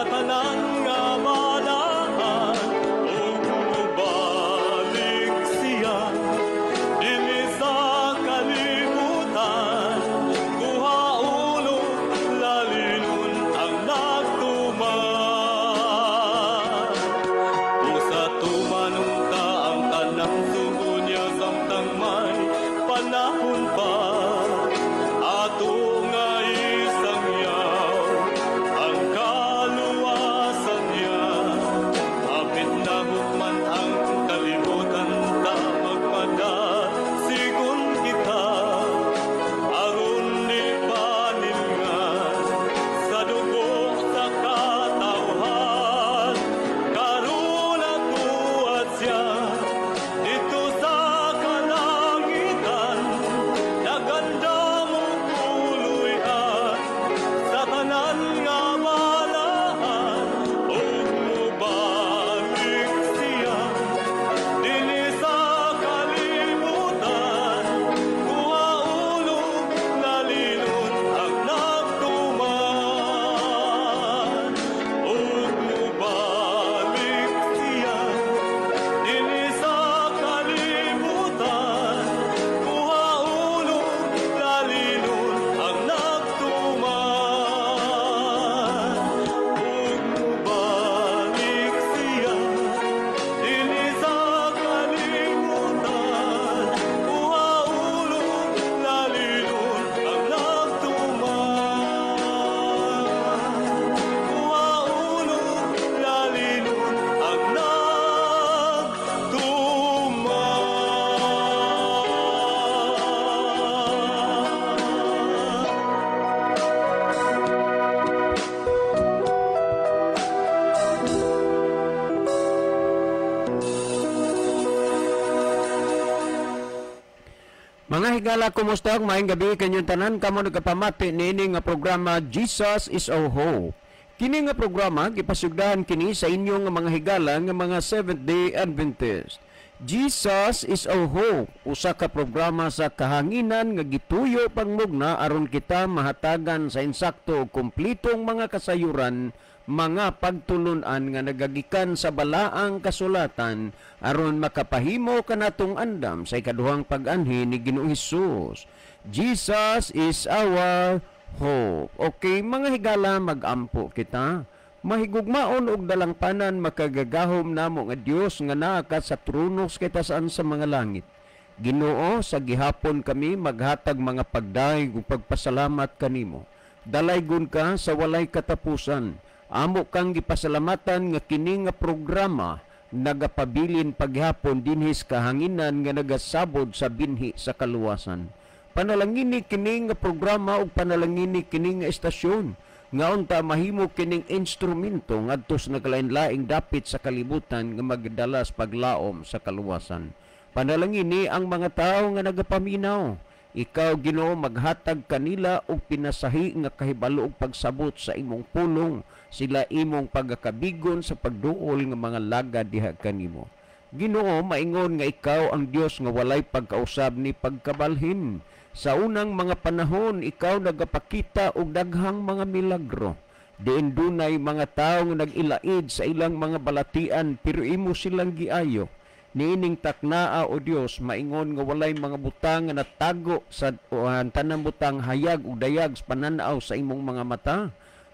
tanan nga malaan ug mubalik siya dinhi sa kalibutan kuha ulo lalinon ang nagtuman usa tumanong ta ang tanang sugo niya samtang may panahon pa ato nga isang yaw ang kaluwasan niya apit na hukman ang kalibutan ta magpadasigon kita aron ni paningan sa dugo sa katawhan karon atuat siya dito sa kalangitan naganda mo puluyan sa tanan nga malaan ug mubalik siya dinhi sa kalibutan kuha ulo nalilon ang nagtuman ug mubalik siya dinhi sa kalibutan kuha ulo nalilon ang nagtuman ug mubalik siya dinhi sa kalibutan kuha ulo nalilon ang nagtuman kuha ulo nalilon ang nagtuman. Mga higala, kumusta? Maayong gabi kanyang tanan. Kamo nagkapamati niini nga programa Jesus is Our Hope. Kini nga programa gipasugdahan kini sa inyong mga higala nga mga Seventh-day Adventist. Jesus is Our Hope, usa ka programa sa kahanginan nga gituyo pangmugna aron kita mahatagan sa insakto ug kumplitong mga kasayuran, mga pagtulunan nga nagagikan sa balaang kasulatan aron makapahimo kanatong andam sa ikaduhang pag-anhi ni Ginoong Hesus. Jesus is our hope. Okay, mga higala, magampo kita. Mahigugmaon og dalangpanan makagagahom namo nga Dios nga naa ka sa tronos kita saan sa mga langit. Ginoo, sa gihapon kami maghatag mga pagdaig ug pagpasalamat kanimo. Dalaygon ka sa walay katapusan. Amo kang gipasalamatan nga kini nga programa nagapabilin paghapon dinhis kahanginan nga nagasabod sa binhi sa kaluwasan. Panalangini kini nga programa ug panalangini kini nga estasyon nga unta mahimo kining instrumento ngadto sa naglain-laing dapit sa kalibutan nga magdalas paglaom sa kaluwasan. Panalangini ang mga tawo nga nagapaminaw. Ikaw, Ginoo, maghatag kanila og pinasahi nga kahibalo og pagsabot sa imong pulong, sila imong pagakabigon sa pagduol nga mga lagad diha kanimo. Ginoo, maingon nga ikaw ang Dios nga walay pagkausab ni pagkabalhin. Sa unang mga panahon, ikaw nagapakita og daghang mga milagro. Diin dunay mga tawo nga nag-ilaid sa ilang mga balatian pero imo silang giayo. Niining taknaa o Dios, maingon nga walay mga butang nga natago sa tanang butang hayag ug dayag sa pananaw sa imong mga mata.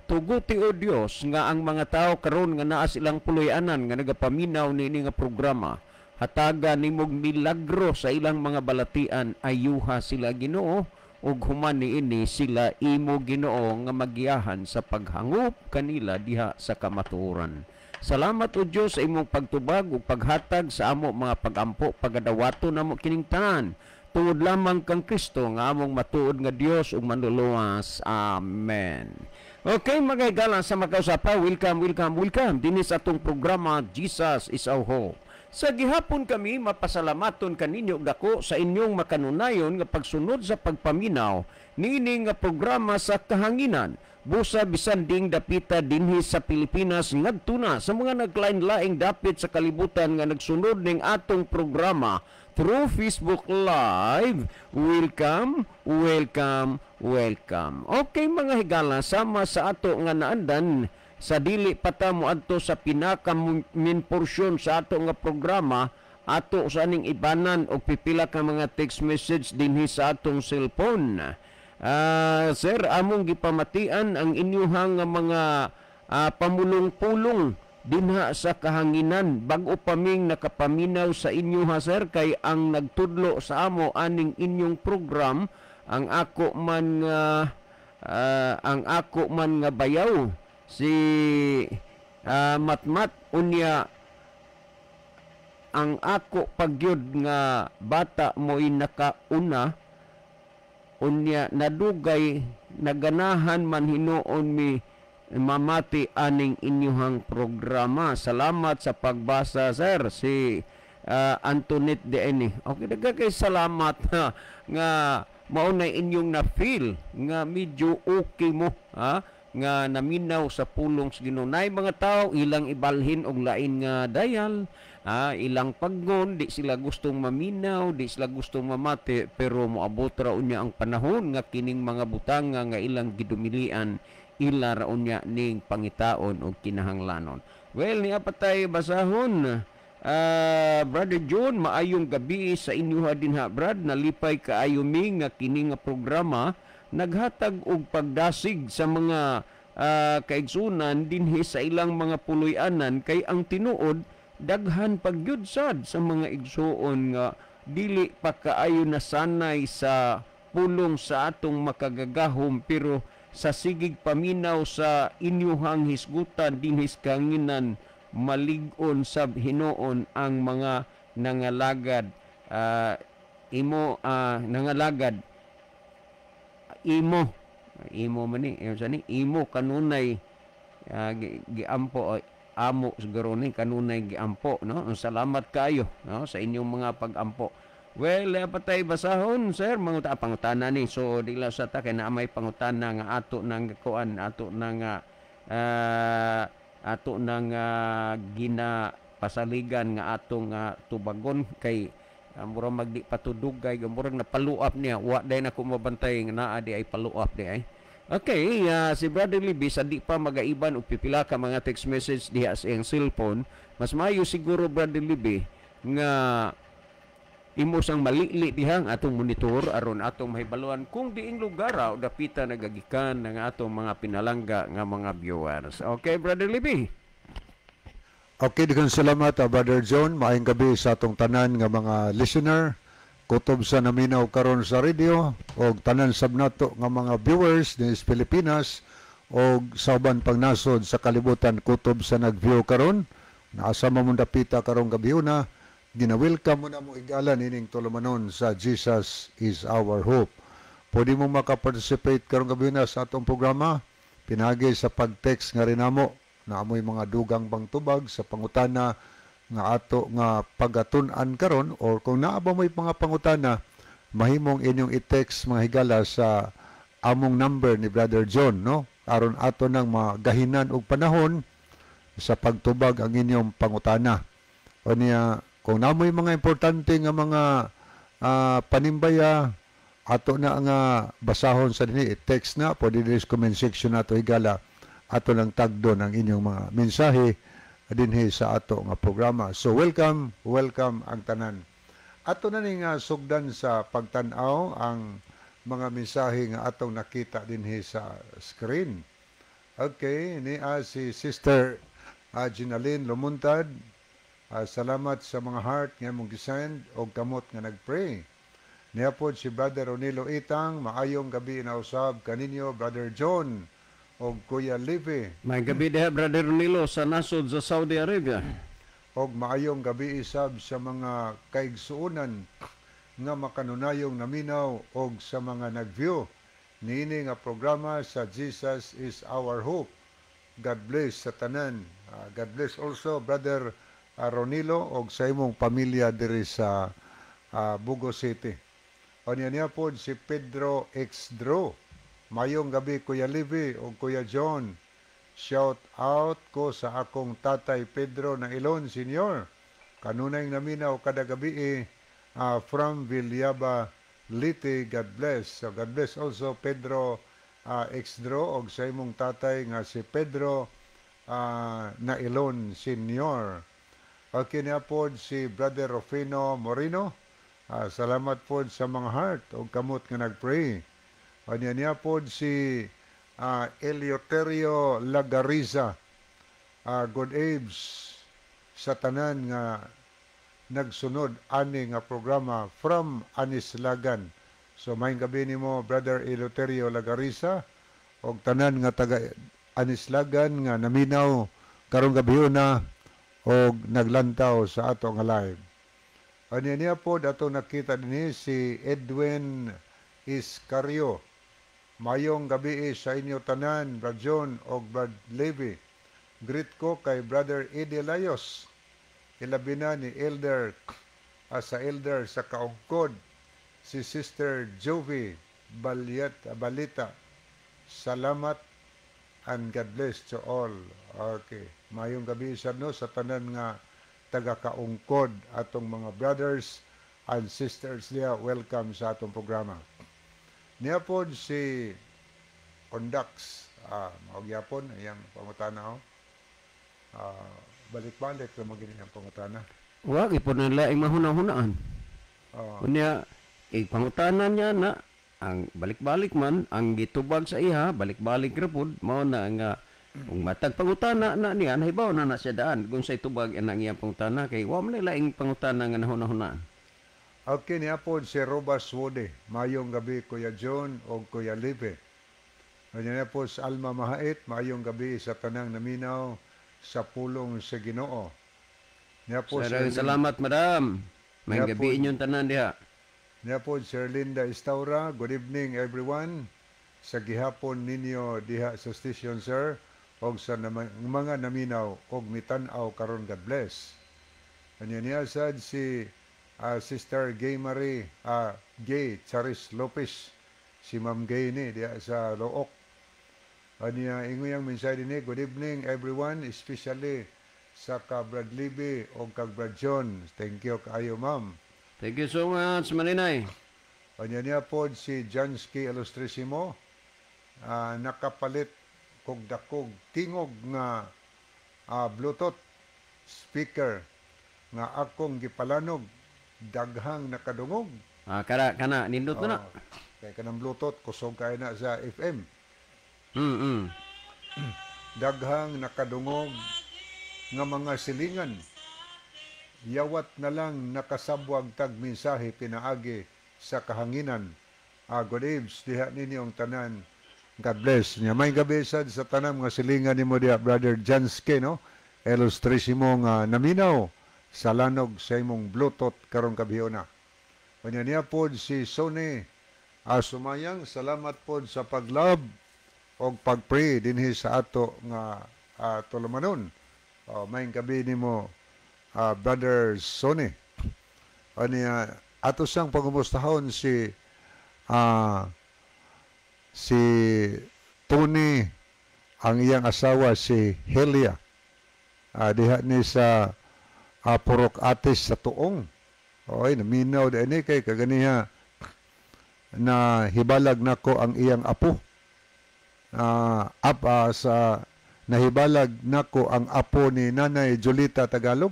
Tuguti o Dios nga ang mga tao karon nga naa silang puloy-anan nga nagapaminaw niini nga programa. Hataga nimog milagro sa ilang mga balatian, ayuha sila Ginoo ug human niini sila imo Ginoo nga magiyahan sa paghangop kanila diha sa kamatuoran. Salamat o Diyos sa imong pagtubag ug paghatag sa amo mga pagampo pagadawato namo kining tanan. Tungod lamang kang Kristo nga among matuod nga Dios ug manluluwas. Amen. Okay, mga higala, sa makausapa, welcome dinhi sa atong programa Jesus is Our Hope. Sa gihapon kami mapasalamaton kaninyo dako sa inyong makanunayon nga pagsunod sa pagpaminaw niini nga programa sa kahanginan. Busa bisan ding dapita dinhi sa Pilipinas ngadto na sa mga naglain-laing dapit sa kalibutan nga nagsunod ning atong programa through Facebook Live. Welcome. Okay mga higala, sama sa ato nga naandan sa dili pata mo adto sa pinaka min porsyon sa ato nga programa, ato sa ning ibanan og pipila ka mga text message dinhi sa atong cellphone. Sir, among gipamatian ang inyuhang nga mga pamulong-pulong dinha sa kahanginan bag-o pa ming nakapaminaw sa inyo ha sir, kay ang nagtudlo sa amo aning inyong program ang ako man nga bayaw si Matmat unya ang ako pagyud nga bata mo'y nakauna unya nadugay naganahan man hinuon mi mamati aning inyuhang programa. Salamat sa pagbasa sir, si Antoinette DN. Okay, kay salamat nga mao na inyong na feel nga medyo okay mo nga naminaw sa pulong sa Ginoo. Nay mga tao ilang ibalhin og lain nga dayal, ilang paggon di sila gustong maminaw, di sila gustong mamati, pero moabot ra unya ang panahon nga kining mga butang nga ilang gidumilian ila raon niya ning pangitaon o kinahanglanon. Well, niya patay basahon. Brother John, maayong gabi sa inyo din ha, Brad. Nalipay kaayo mi nga kini nga programa naghatag og pagdasig sa mga kaigsunan dinhi sa ilang mga puloy-anan, kay ang tinuod daghan pagyudsad sa mga igsuon nga dili pa kaayo nasanay sa pulong sa atong makagagahom, pero sa sigig paminaw sa inyuhang hisgutan dinhis kanginan malig-on sab hinuon ang mga nangalagad nangalagad imo man ni imo kanunay giampo amo siguro ni kanunay giampo, no? Salamat kayo, no, sa inyong mga pagampo. Well, patay basahon, sir, mga pangutana ni. So, dila sa ta, kaya na may pangutana nga ato ng kuan, ato ng ginapasaligan nga atong tubagon, kay murang magdi patudugay, murang napaluap niya. Wa day na kumabantay nga naa di ay paluap di ay. Okay, si Brother Libby, sa di pa magaiban o pipila ka mga text message diha sa iyang cellphone, mas mayo siguro, Brother Libby, nga imo sang malili dihang atong monitor aron atong mahibaluan kung diing lugar o dapita nagagikan ng atong mga pinalangga nga mga viewers. Okay, Brother Libby? Okay, dikang salamat, Brother John. Maayong gabi sa atong tanan nga mga listener. Kutob sa naminaw karon sa radio o tanan sab nato nga mga viewers din sa Pilipinas o sa uban pang nasod sa kalibutan kutob sa nag-view karon. Naasa mo dapita karong gabi una. Gina-welcome mo na mo igalan ining tulumanon sa Jesus is our hope. Pwede mo makaparticipate karong gabi na sa atong programa. Pinagi sa pag-text nga rin namo na amoy mga dugang bang tubag sa pangutana nga ato nga pagatun-an karon, or kung naaba mo'y mga pangutana, mahimong inyong i-text mga higala sa among number ni Brother John, no? Aron ato nang magahinan og panahon sa pagtubag ang inyong pangutana. O niya, kung namoy mga importante nga mga panimbaya, ato na nga basahon sa dinhi, i-text na, pwede din sa comment section nato higala, ato lang tagdon ang inyong mga mensahe dinhi sa ato nga programa. So welcome ang tanan. Ato na ning sugdan sa pagtan-aw ang mga mensahe nga atong nakita dinhi sa screen. Okay, ni si Sister Ginaline Lumuntad. Salamat sa mga heart nga mong gisend og kamot nga nagpray. Niya po si Brother Ronilo Itang, maayong gabi na usab kaninyo, Brother John og Kuya Livy. May gabi diha, Brother Ronilo, sa nasod sa Saudi Arabia. Og maayong gabi isab sa mga kaigsuonan nga makanunayong naminaw og sa mga nag-view niini nga programa sa Jesus is our hope. God bless sa tanan. God bless also Brother Ronilo og sa imong pamilya diri sa Bugo City. O niya po si Pedro Exdro. Mayong gabi Kuya Livy o Kuya John. Shout out ko sa akong tatay Pedro na Ilon Senior. Kanunay naminaw kada gabi from Villaba, Liti. God bless. So God bless also Pedro Exdro og sa imong tatay nga si Pedro Nailon Senior. Okay niya po si Brother Rufino Moreno. Salamat po sa mga heart o kamot nga nagpray. O niya po si Eleuterio Lagariza. Good Abes sa tanan nga nagsunod ani nga programa from Anislagan. So maayong gabi nimo Brother Eleuterio Lagariza og tanan nga taga Anislagan nga naminaw karong gabi na og naglantaw sa ato nga live. Ano niya po dato nakita dinhi si Edwin Iscario. Mayong gabi sa inyo tanan, Brad John o Brad Levy. Greet ko kay Brother Eddie Layos. Ilabi na ni Elder sa Elder sa Kaungkod, si Sister Jovi Balita. Salamat and God bless to all. Okay. Mayong gabi sa tanan nga taga-kaungkod atong mga brothers and sisters niya. Welcome sa atong programa. Niya po si Condax. Magyapon, ayang pangutana. Balik-balik na magiging ang pangutana. Wag ipon na laing mahuna-hunaan. Unya, pangutanan niya na, ang balik-balik man, ang gitubag sa iha, balik-balik rapod, mao na nga, kung matag pangutana na niya, nahibaw na siya daan, kung sa itubag ang iyang pangutana, kay wam na laing pangutana nga nahuna-hunaan. Okay, niya po si Robas Wode. Mayong gabi, Kuya John o Kuya Lipe. Niya po sa Alma Mahait, mayong gabi sa tanang naminaw sa pulong sa Ginoo. Niya po salamat, madam. May gabi inyong tanan diha. Niya po Sir Linda Estaura. Good evening, everyone. Sa gihapon ninyo diha sa station, sir. O sa mga naminaw o mitanaw karon, God bless. Niya sad si Sister Gay Marie, Gay Charis Lopez, si Ma'am Gay ni diya sa Look. Aniya inguyang mensahe ni, good evening everyone, especially sa ka Brad Libby o kag Brad John. Thank you kaayo, ma'am. Thank you so much, Maninay. Aniya niya po si Jansky Ilustrisimo, nakapalit kog dakog tingog nga Bluetooth speaker nga akong gipalanog daghang nakadungog. Kana nindot na. Kay kanang Bluetooth kusog kay na sa FM. Daghang nakadungog nga mga silingan. Yawat na lang nakasabwag tag mensahe pinaagi sa kahanginan. Good eves diha ninyong tanan. God bless. Nya may gabi sad sa tanan nga silingan nimo diha, Brother Jansky, no? Ilustrisimo nga naminaw sa lanog sa imong Bluetooth karong kabihona. Kanya niya po si Sony sumayang, salamat po sa paglab o pagpray dinhi sa ato nga tulumanon. May gabi nimo Brother Sony. Kanya ato sang pagumustahon si Tony, ang iyang asawa si Helia. Diha ni sa Purok Atis sa Tuong. Okay, naminaw da ini kay kaganiha na hibalag nako ang iyang apo. Nahibalag nako ang apo ni Nanay Julita Tagalog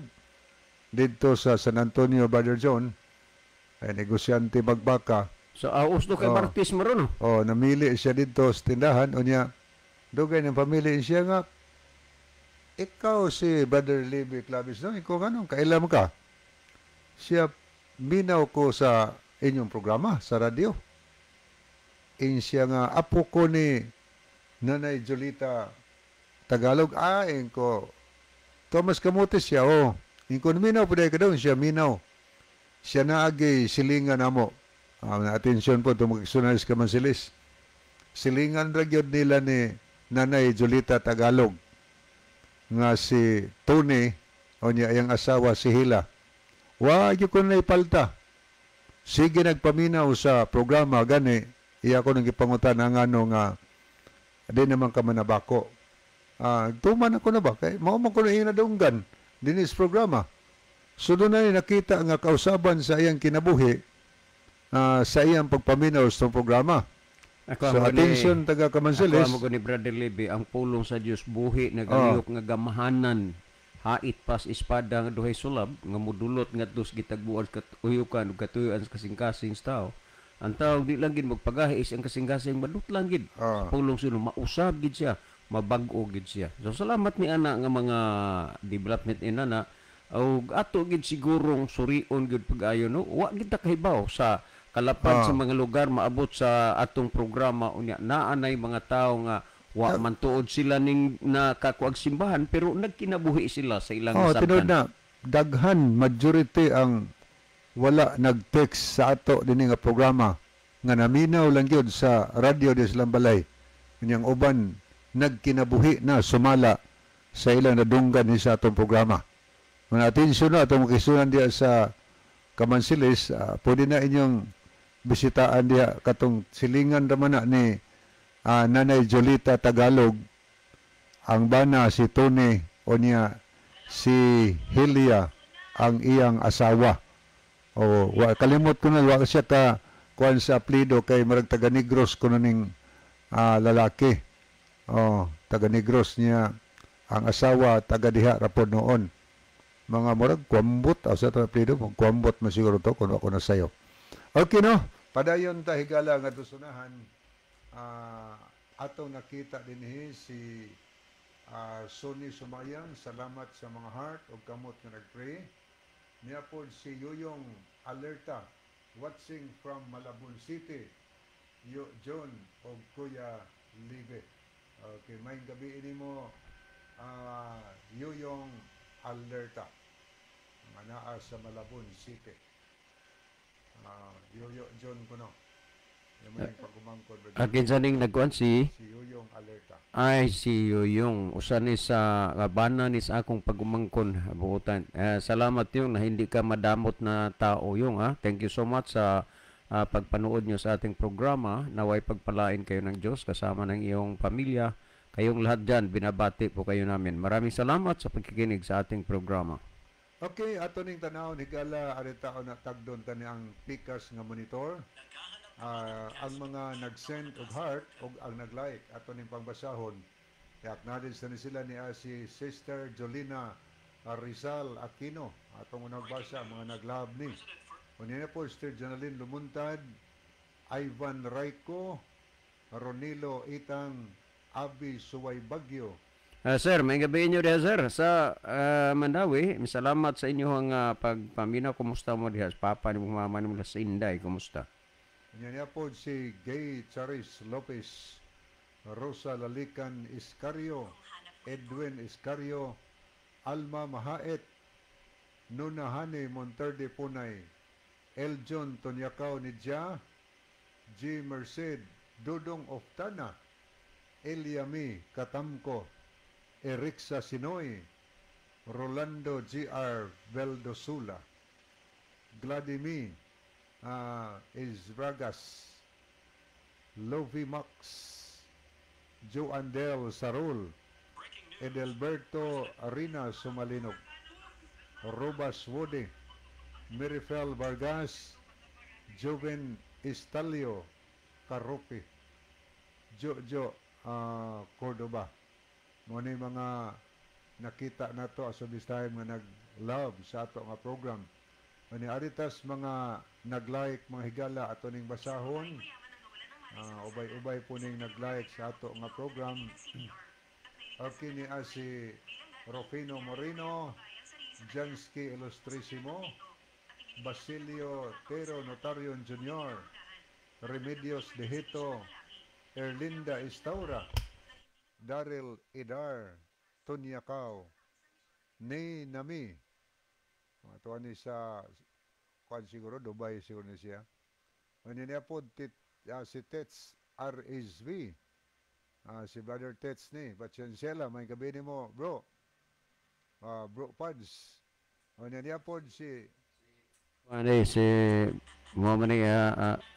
dito sa San Antonio, Brother John. Ay negosyante Magbaka. So, usto kay Martis mo ron, no? Namili siya dito sa tindahan. O niya, dugay ng pamilya siya nga, ikaw si Brother Libby Clavis, no? Ikaw ganun, kailan ka? Siya, minaw ko sa inyong programa, sa radio. Siya nga, apo ko ni Nanay Julita Tagalog. Ko, Thomas Camotes siya, Ko minaw po dahil ka doon, siya minaw. Siya naagi silingan na mo. Atensyon po, tumagsunalis ka man silis. Silingan ragyod nila ni Nanay Julita Tagalog nga si Tony o niya ang asawa si Hila. Wag ko na ipalta. Sige nagpaminaw sa programa gani iya ko nang gipangutan ang ano nga di naman ka manabako. Tuman ako na ba? Kay mao man ko na inadunggan dinis programa. So doon na nakita nga kausaban sa iyang kinabuhi sa iyang pagpaminaw sa programa. So attention taga Ako Kamansilis. amo ko ni Brother Levy, ang pulong sa Dios buhi nagaliyok nga gamahanan. Hait pas espada nga duhay sulab nga modulot ngadto sa gitagbuan kat uyukan ug katuyoan sa kasing-kasing sa tao. Ang tao di lang gid magpagahis ang kasing-kasing madut lang gid. Pulong sino mausab gid siya, mabag-o gid siya. So salamat ni ana nga mga development inana og ato gid sigurong surion gid pag-ayo no. Wa gid ta kahibaw sa kalapad sa mga lugar maabot sa atong programa unya naanay mga tao nga wa man tuod sila ning nakakuag simbahan pero nagkinabuhi sila sa ilang Tinud sabtan. na daghan majority ang wala nag-text sa ato dinhi nga programa nga naminaw lang gyud sa Radio des Lambalay. Unyang uban nagkinabuhi na sumala sa ilang nadunggan ni sa atong programa. Mga atensyon na atong makisunan diya sa Kamansilis, pwede na inyong bisitaan diya katong silingan raman na ni Nanay Jolita Tagalog, ang bana si Tony o niya si Helia ang iyang asawa. Kalimot ko na, wa siya ka kuan sa aplido kay marag taga Negros kuno ning lalaki. Taga Negros niya ang asawa taga diha rapod noon. Mga murag kwambot sa aplido, kwambot mo siguro to kuno ako na sayo. Okay no, padayon ta higala nga tusunahan. Atong nakita dinhi si Sonny Sumayan, salamat sa mga heart o kamot nga nagpray. Niya po si Yuyong Alerta, watching from Malabon City, John o Kuya Libe. Okay, may gabi ini mo Yuyong Alerta, manaa sa Malabon City. Yoyo John ko no. Akin sa ning nagkuan si Yuyong Alerta. si Yuyong usa ni sa bana ni sa akong pagumangkon buutan. Salamat yung na hindi ka madamot na tao yung Thank you so much sa pagpanood nyo sa ating programa. Naway pagpalain kayo ng Diyos kasama ng iyong pamilya. Kayong lahat dyan, binabati po kayo namin. Maraming salamat sa pagkikinig sa ating programa. Okay, ato ning tanaw higala ari tao na tagdon tani ang pikas nga monitor. Ang mga nag-send og heart og ang nag-like ato ning pangbasahon. I-acknowledge na ni sila ni si Sister Jolina Rizal Aquino. Atong nagbasa mga nag-love ni. Unya po Sister Janalyn Lumuntad, Ivan Raico, Ronilo Itang, Abi Suway Bagyo. Sir, may gabi inyo diha sir sa Mandawi. Salamat sa inyong pagpaminaw. Kumusta mo diha? Papa ni mama ni sa Inday, kumusta? Niya po si Gay Charis Lopez, Rosa Lalican Iscario, Edwin Iscario, Alma Mahaet, Nunahane Monterde Punay, Eljon Tonyakaw Nidja, G. Merced, Dudong Oftana, Eliami Katamko, Erixa Sinoy, Rolando G.R. Veldosula, Gladimi Izragas, Lovi Max, Joandel Sarul, Edelberto Arina Sumalinog, Robas Wode, Mirifel Vargas, Joven Istalio Karupi, Jojo Cordoba. Muna mga nakita na to as of this time nga nag-love sa ato nga program. Ani aritas mga nag-like mga higala ato ning basahon. Ubay-ubay po ning nag-like sa ato nga program. Okay ni si Rufino Moreno, Jansky Ilustrisimo, Basilio Tero Notarion Jr., Remedios Dehito, Erlinda Istaura, Daryl Idar, Tunyakaw, Nei Nami. Ito ni sa kuan siguro, Dubai siguro ni siya. Ano niya po si Tets RSV. Si Brother Tets ni. Batsyansela, may gabi ni mo, bro. Bro Pads. Ano niya po si si Muhammad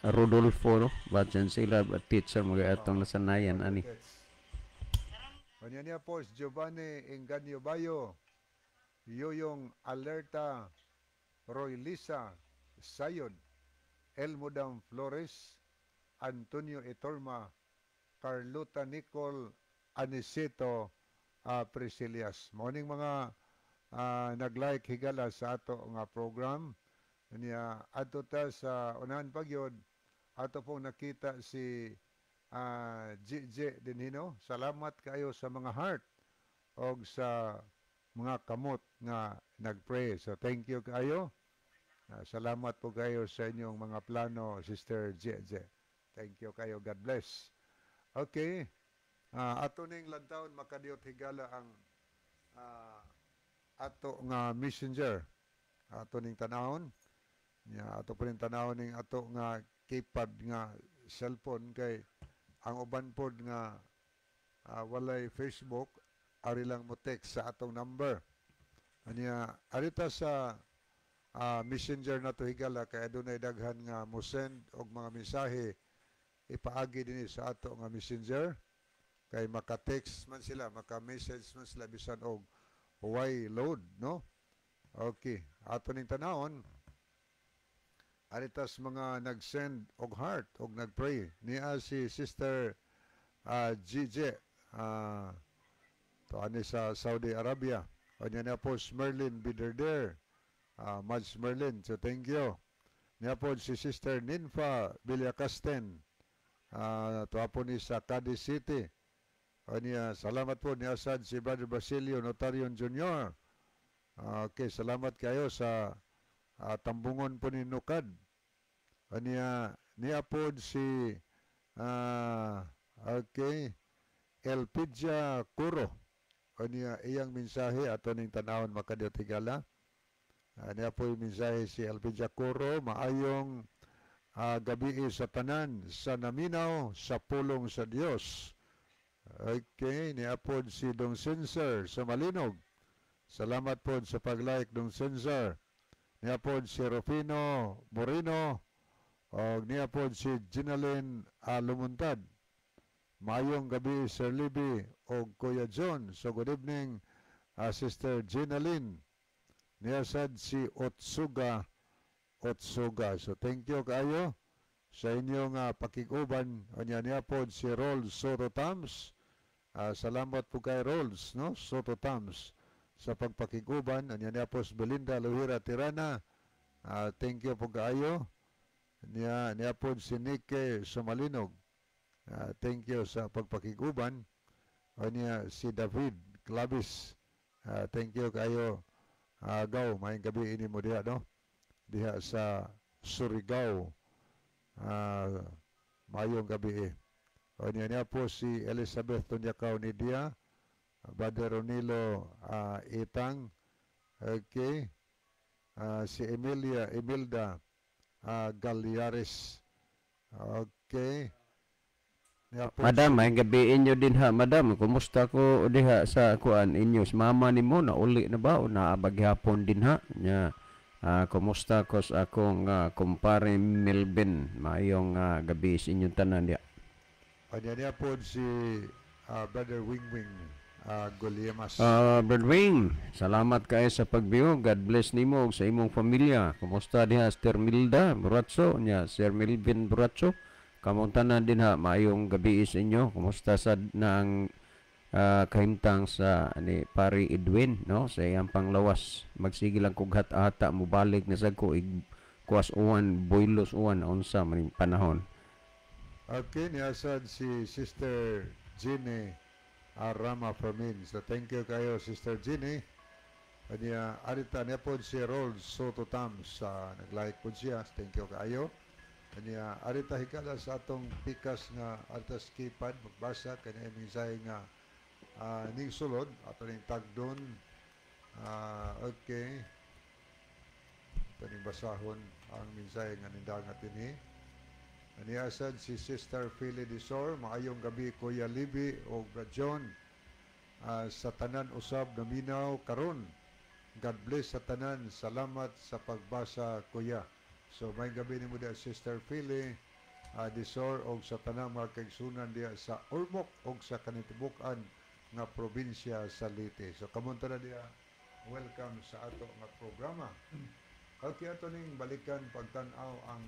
Rodolfo, no? Batsyansela, teacher mo atong nasanayan, ani. Ano niya po si Giovanni Enganyo Bayo, Yoyong Alerta, Roy Lisa Sayod, Elmodam Flores, Antonio Itorma, Carlota Nicole Anisito Priscilias. Morning mga nag-like higala sa ato nga program. Niya ato ta sa unahan pagyod ato pong nakita si GJ Dinhino. Salamat kayo sa mga heart o sa mga kamot nga nagpray. So thank you kayo. Salamat po kayo sa inyong mga plano, Sister GJ. Thank you kayo. God bless. Okay. Ato ning lantawon makadiyot higala ang ato nga messenger. Ato ning tanawon. Ato po ning tanawon ning ato nga keypad nga cellphone kay ang uban pod nga walay Facebook ari lang mo text sa atong number. Arita sa messenger na to higala kay adunay daghan nga mo send og mga mensahe ipaagi dinhi sa ato nga messenger kay maka-text man sila, maka-message man sila bisan og huway load, no? Okay, ato ning tanawon aritas mga nag-send og heart og nag-pray niya si Sister GJ to ani sa Saudi Arabia o niya po Merlin Biderder Mads Merlin, so thank you. Niya po si Sister Ninfa Villacasten to po ni sa Cadiz City o niya, salamat po niya sad si Brother Basilio Notarion Jr. Okay, salamat kayo sa tambungon po ni Nukad. O niya po si okay, Elpidia Kuro. O niya iyang mensahe ato ning tanawon makadiyot higala. Niya po yung mensahe si Elpidia Kuro, maayong gabi sa tanan sa naminaw sa pulong sa Dios. Okay, niya po si Dong Sensor sa Malinog. Salamat po sa pag-like Dong Sensor. Niya po si Rufino Moreno o niya po si Ginalyn Lumuntad. Mayong gabi Sir Libby o Kuya John. So good evening Sister Ginalyn. Niya sad si Otsuga. So thank you kayo sa inyong pakiguban. O niya po si Rolls Soto Tams. Salamat po kay Rolls, no? Soto Tams sa pagpakiguban. Niya po si Belinda Luhira Tirana. Thank you po kayo. Niya po si Nike Sumalinog. Thank you sa pagpakiguban. O niya si David Clavis. Thank you kayo. Gaw, mayang gabi ini mo diha, no? Diha sa Surigao. Mayong gabi. O niya po si Elizabeth Tunyakaw Nidia. Brother Ronilo Itang. Okay. Si Imelda Galliares. Okay. Madam, may gabi inyo din ha. Madam, kumusta ko diha sa kuan inyo? Mama ni mo na uli na ba o naabaghapon din ha? Nya kumusta ko sa akong kumpare Melvin? Mayong gabi sa inyong tanan diha. Niya po si Brother Wingwing Goliamas. Brother Wing, salamat kayo sa pagbiyo. God bless nimo sa imong pamilya. Kumusta diha Sister Milda Buratso? Nya Sir Melvin Buratso. Kamuntanan din ha, maayong gabi sa inyo. Kumusta sa na ang kahimtang sa ni Pari Edwin, no? Sa iyang panglawas. Magsige lang kog hat-ata mubalik na sa ko kuwas uwan, boylos uwan unsa man panahon. Okay, niasad si Sister Ginny Rama Fermin. So thank you kayo Sister Ginny. Niya arita niya po si Rolls Soto Tams. Nag-like po siya. Thank you kayo. Niya arita hikala sa atong pikas nga artas keypad magbasa kanya mensahe nga ning sulod ato ning tagdon. Okay. Ito ning basahon ang mensahe nga nindangat dinhi. Aniasad si Sister Philly Disor, maayong gabi Kuya Libby o John sa tanan usab na minaw karon. God bless sa tanan. Salamat sa pagbasa Kuya. So may gabi ni mo diya Sister Philly Disor o sa tanan mga kaigsunan diya sa Ormoc o sa kanitibukan nga probinsya sa Leyte. So kamunta na diya, welcome sa ato nga programa. Okay, ato ning balikan pagtan-aw ang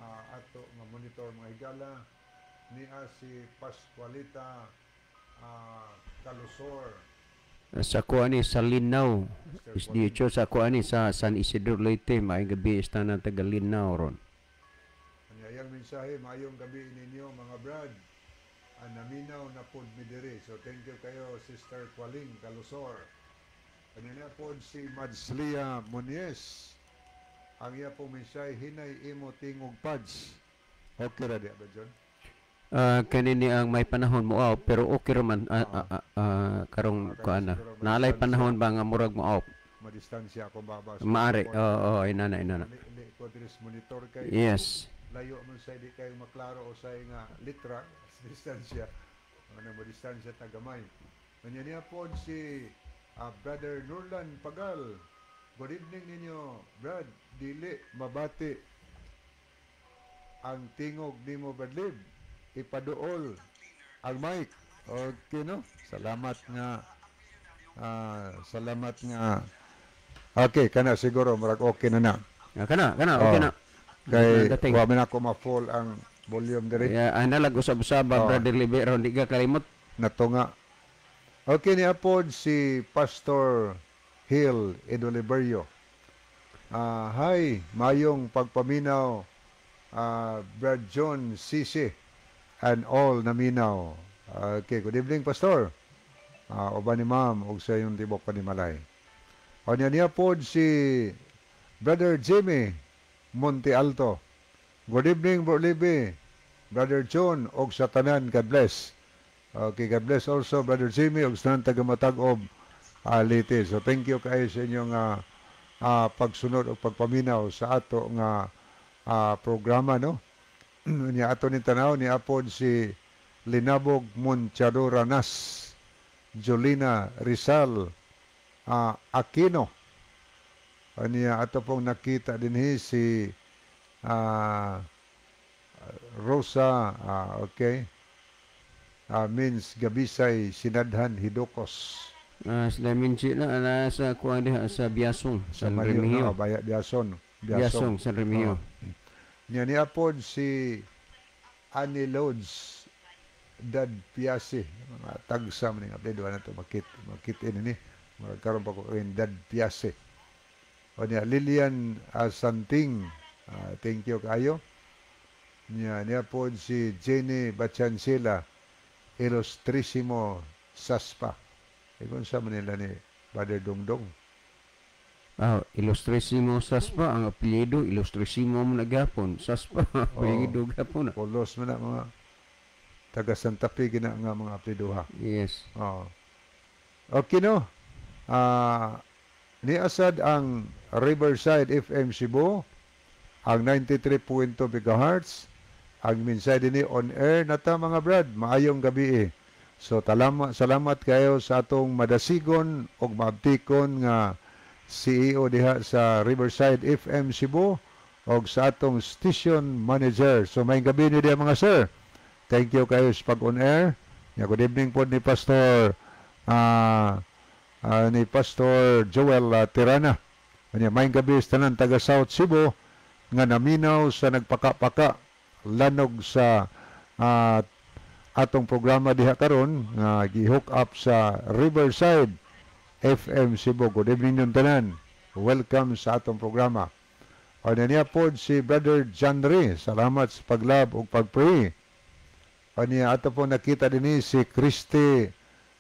ato nga monitor mga higala niya si Pascualita Calusor. Sa kuan ni sa Linaw. Mr. Is dicho sa kuan ni sa San Isidro Leyte, maayong gabi istanan taga Linaw ron. Ang mensahe, mayong gabi ninyo mga brad. Naminaw na pod mi diri. So thank you kayo Sister Qualing Calusor. Kanina pod si Madslia Muniez. Ang iya pong mensahe, hinay imo tingog pads. Okay ra di ba John? Kanini ang may panahon mo out pero okay raman karong kuan na. Naalay panahon ba nga murag mo out? Madistansya ako babas. Maari. Oo, inana. Hindi ko diris monitor kay. Yes. Layo man sa di kayo maklaro o sa nga litra distansya. Ano mo distansya tagamay. Kanya niya po si Brother Nurlan Pagal. Good evening ninyo, Brad. Dili mabati ang tingog nimo Badlib. Ipaduol ang mic. Okay no? Salamat nga. Okay, kana siguro murag okay na. Kana, okay na. Kay wa man ako ma-full ang volume diri. Analag usab-usab Brother Libero, di ka kalimot. Natunga. Okay ni apod si Pastor Hill Edoliberio. Hi, mayong pagpaminaw Brad John Sisi and all naminaw. Okay, good evening Pastor. Oba ni Ma'am ug sa yung tibok panimalay. O niya pod si Brother Jimmy Monte Alto. Good evening Bro Libby, Brother John og sa tanan, God bless. Okay, God bless also Brother Jimmy og sa tanan taga Matag-Ob Leyte. So thank you kayo sa inyong pagsunod o pagpaminaw sa ato nga programa no. Niya ato ni tanaw ni apod si Linabog Munchadoranas, Jolina Rizal Aquino. Niya ato pong nakita din si Rosa okay. Means Gabisay Sinadhan Hidokos. Sila minchi na sa kuan diha sa Biasong, San Remigio. Biasong, San Remigio. Niya ni apod si Annie Loads Dad Piase. Mga tagsa man nga apelyido na to makit ini. Magkaroon pa ko rin Dad Piase. O niya Lilian Santing. Thank you kayo. Niya apod si Jenny Bachancela Ilustrisimo Saspa. Kung sa manila ni Brother Dongdong. Ilustrisimo Saspa ang apelyido, Ilustrisimo mo nagapon. Saspa, apelyido gapon. Polos mo na mga taga Santa Fe gina nga mga apelyido ha. Yes. Okay no. Niasad ang Riverside FM Cebu, ang 93.2 MHz. Ang mensahe din on air na ta mga brad, maayong gabi So salamat kayo sa atong madasigon o maabtikon nga CEO diha sa Riverside FM Cebu o sa atong station manager. So may gabi ni diha mga sir. Thank you kayo sa pag-on air. Good evening po ni Pastor Joel Tirana. May gabi sa tanan taga South Cebu nga naminaw sa nagpaka-paka lanog sa atong programa diha karon nga gi-hook up sa Riverside FM Cebu. Good evening yung tanan. Welcome sa atong programa. O niya po si Brother John Ray. Salamat sa paglab o pagpray. O niya ato po nakita din si Christy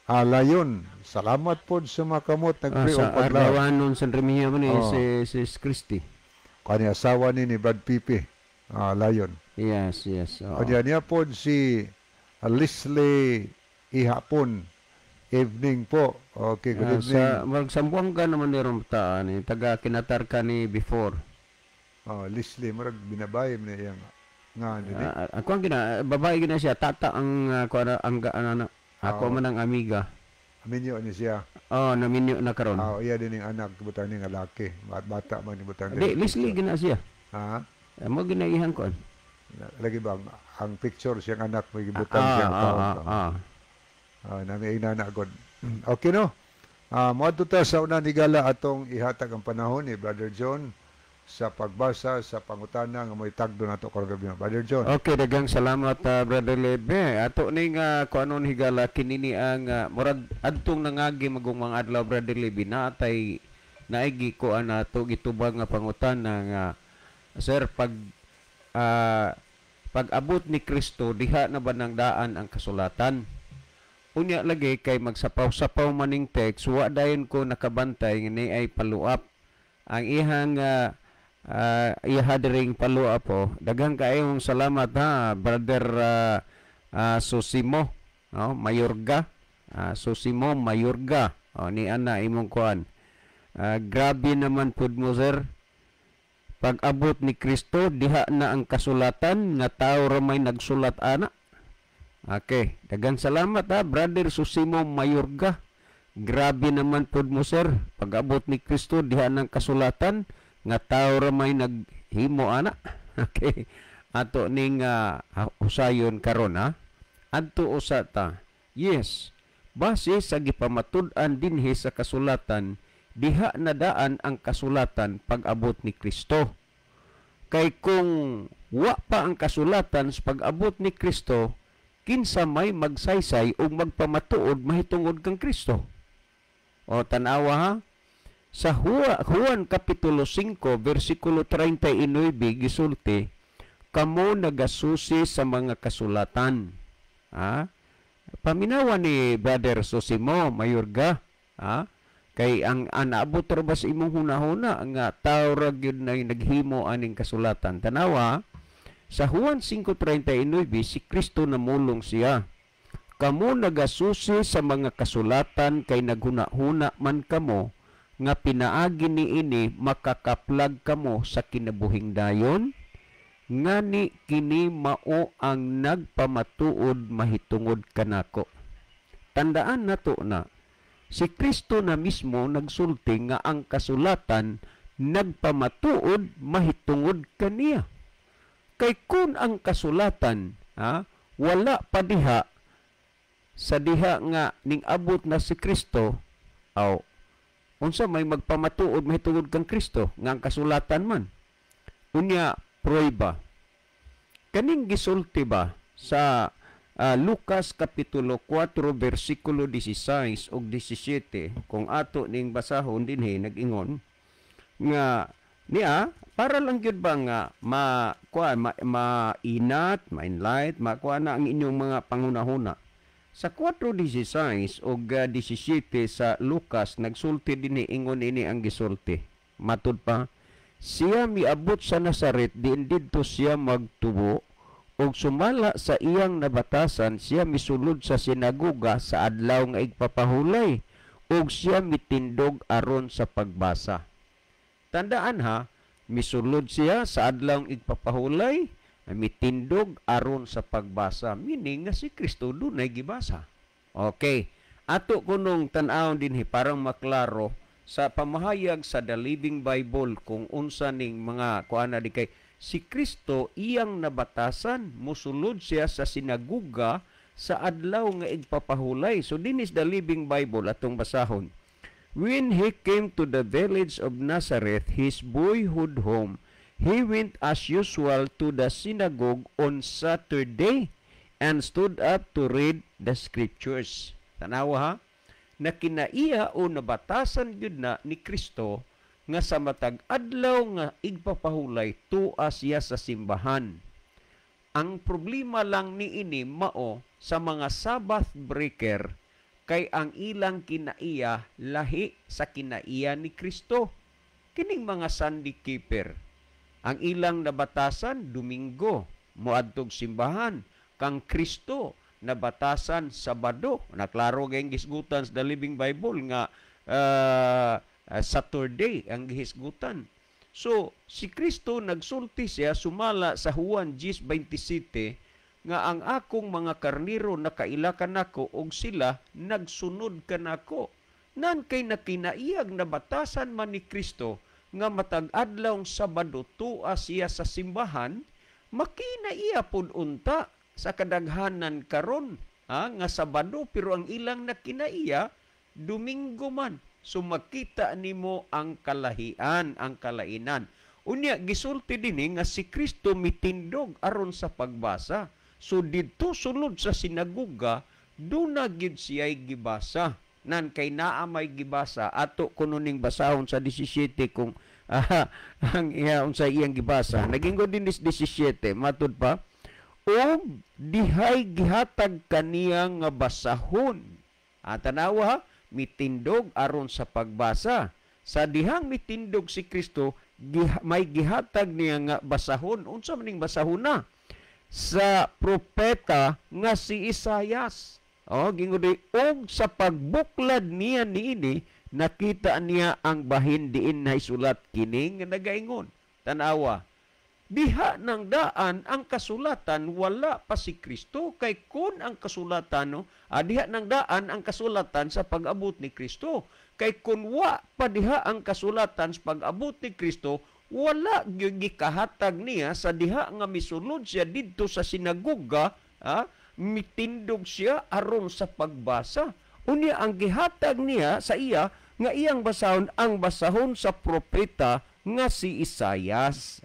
Layon. Salamat po sa mga kamot nagpray o sa paglab. Arlawan nun San Remigio man si Christy. Kani asawa ni Brad Pipi Layon. Yes. O niya po si Leslie Ihapon. Evening po. Okay, good evening. Sa magsambuang ka naman ni Romtaan, taga kinatar ka ni before. Leslie, marag binabay mo na yung nga. Ako ang babae gina siya, tata ang ako man ang amiga. Aminyo niya siya. Naminyo na karon. Iya din yung anak, butang niya nga laki. Bata man ni butang niya. Leslie gina siya. Mo ginaihan ko. Lagi ba, ang picture siyang anak, may butang siyang taon. Nami inana agad. Okay no? Moadto ta sa una ni gala atong ihatag ang panahon ni Brother John sa pagbasa sa pangutana nga may tagdo nato karong gabi. Brother John. Okay, dagang salamat Brother Lebe. Ato ning kung anon higala kinini ang murag adtong nangagi magong mga adlaw Brother Lebe natay naigi ko nato gitubag nga pangutana nga sir pag-abot ni Kristo diha na ba nang daan ang kasulatan? Unya lagi kay magsapaw-sapaw maning text wa dayon ko nakabantay nga ni ay paluap. Ang ihang ihadring paluap po. Daghang kaayong salamat ha Brother Susimo, Mayorga. Susimo Mayorga. Ni ana imong kuan. Grabe naman pud mo sir. Pag-abot ni Kristo diha na ang kasulatan nga tao ra may nagsulat ana. Okay, daghang salamat ha Brother Susimo Mayorga. Grabe naman pud mo sir. Pag-abot ni Kristo diha na ang kasulatan nga tao ra may naghimo ana. Okay. Ato ning usayon karon ha. Adto usa ta. Yes. Base sa gipamatud-an dinhi sa kasulatan diha na daan ang kasulatan pag-abot ni Kristo. Kay kung wa pa ang kasulatan sa pag-abot ni Kristo, kinsa may magsaysay o magpamatuod mahitungod kang Kristo. O tanawa ha, sa Juan Kapitulo 5, versikulo 39 gisulti, kamo nagasusi sa mga kasulatan. Ha? Paminawa ni Brother Susimo Mayorga, ha? Kay ang anaabot ra ba sa imong hunahuna nga tao ra gyud na naghimo aning kasulatan. Tanawa sa Juan 5:39 si Kristo namulong siya. Kamo nagasusi sa mga kasulatan kay naghuna-huna man kamo nga pinaagi niini makakaplag kamo sa kinabuhing dayon ngani kini mao ang nagpamatuod mahitungod kanako. Tandaan nato na si Kristo na mismo nagsulti nga ang kasulatan nagpamatuod mahitungod kaniya. Kay kun ang kasulatan wala pa diha sa diha nga ning abot na si Kristo unsa may magpamatuod mahitungod kang Kristo nga ang kasulatan man. Unya prueba. Kaning gisulti ba sa Lucas Kapitulo 4, versikulo 16 o 17, kung ato ning basahon dinhi nag-ingon, nga niya, para lang yun ba nga mainat, ma-enlight, makuha na ang inyong mga pangunahuna. Sa 4:16 o 17 sa Lucas, nagsulti dinhi, ingon ini ang gisulti. Matud pa, siya miabot sa Nazaret, diin didto siya magtubo, ug sumala sa iyang nabatasan siya misulod sa sinagoga sa adlaw nga igpapahulay ug siya mitindog aron sa pagbasa. Tandaan ha, misulod siya sa adlaw nga igpapahulay, mitindog aron sa pagbasa. Meaning nga si Kristo dunay gibasa. Okay. Ato kunong tan-awon dinhi parang maklaro sa pamahayag sa The Living Bible kung unsa ning mga kuana di kay si Kristo iyang nabatasan, musulod siya sa sinaguga sa adlaw nga igpapahulay. So din is the Living Bible atong basahon. When he came to the village of Nazareth, his boyhood home, he went as usual to the synagogue on Saturday and stood up to read the scriptures. Tanawa ha? Na kinaiya o nabatasan yun na ni Kristo nga sa matag adlaw nga igpapahulay tuwa siya sa simbahan. Ang problema lang niini mao sa mga Sabbath breaker kay ang ilang kinaiya lahi sa kinaiya ni Kristo. Kining mga Sunday keeper, ang ilang nabatasan Domingo moadtog simbahan, kang Kristo nabatasan Sabado. Naklaro gayong gisgutan sa The Living Bible nga Saturday ang gihisgutan. So, si Kristo nagsulti siya sumala sa Juan 10:27 nga ang akong mga karniro nakailakan nako og sila nagsunod kanako. Nan kay nakinaiyag na batasan man ni Kristo nga matag adlawng Sabado tuwa siya sa simbahan, makinaiya pud unta sa kadaghanan karon nga Sabado pero ang ilang nakinaiya Domingo man. So makita nimo ang kalahian, ang kalainan. Unya gisulti dinhi nga si Kristo mitindog aron sa pagbasa. So didto sulod sa sinaguga duna gid siya'y gibasa. Nan kay naa may gibasa ato kuno ning basahon sa 17 kung ang unsa iyang gibasa. Naginggo din 17 matud pa. O dihay gihatag kaniya nga basahon. Tanawa, mitindog aron sa pagbasa. Sa dihang mitindog si Kristo, may gihatag niya nga basahon. Unsa maning basahon na? Sa propeta nga si Isayas. Ginguday, og sa pagbuklad niya niini, nakita niya ang bahin diin na isulat kini nga nagaingon. Tanawa, diha ng daan ang kasulatan, wala pa si Kristo. Kay kun ang kasulatan, diha ng daan ang kasulatan sa pag-abot ni Kristo. Kay kun wa pa diha ang kasulatan sa pag-abot ni Kristo, wala gikahatag niya sa diha nga misulod siya didto sa sinaguga, mitindog siya aron sa pagbasa. Unya ang gihatag niya sa iya nga iyang basahon ang basahon sa propeta nga si Isayas.